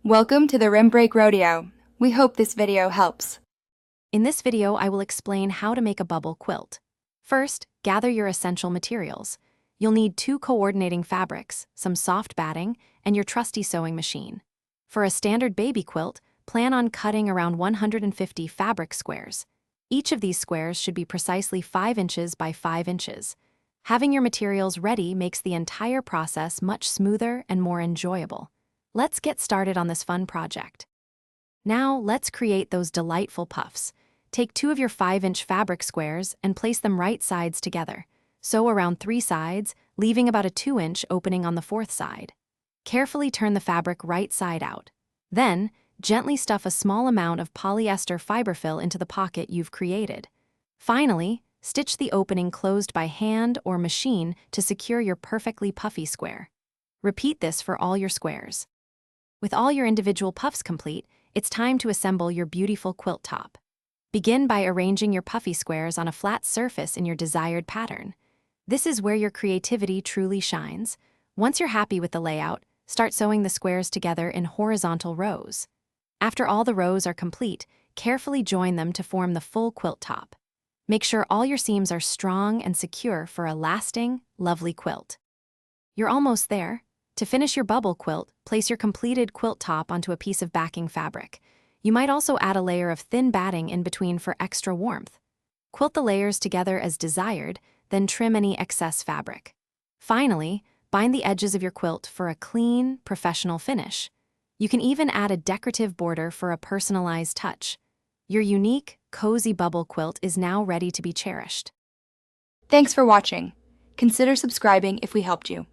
Welcome to the Rim Break Rodeo. We hope this video helps. In this video, I will explain how to make a bubble quilt. First, gather your essential materials. You'll need 2 coordinating fabrics, some soft batting, and your trusty sewing machine. For a standard baby quilt, plan on cutting around 150 fabric squares. Each of these squares should be precisely 5 inches by 5 inches. Having your materials ready makes the entire process much smoother and more enjoyable. Let's get started on this fun project. Now, let's create those delightful puffs. Take 2 of your 5-inch fabric squares and place them right sides together. Sew around 3 sides, leaving about a 2-inch opening on the 4th side. Carefully turn the fabric right side out. Then, gently stuff a small amount of polyester fiberfill into the pocket you've created. Finally, stitch the opening closed by hand or machine to secure your perfectly puffy square. Repeat this for all your squares. With all your individual puffs complete, it's time to assemble your beautiful quilt top. Begin by arranging your puffy squares on a flat surface in your desired pattern. This is where your creativity truly shines. Once you're happy with the layout, start sewing the squares together in horizontal rows. After all the rows are complete, carefully join them to form the full quilt top. Make sure all your seams are strong and secure for a lasting, lovely quilt. You're almost there. To finish your bubble quilt, place your completed quilt top onto a piece of backing fabric. You might also add a layer of thin batting in between for extra warmth. Quilt the layers together as desired, then trim any excess fabric. Finally, bind the edges of your quilt for a clean, professional finish. You can even add a decorative border for a personalized touch. Your unique, cozy bubble quilt is now ready to be cherished. Thanks for watching. Consider subscribing if we helped you.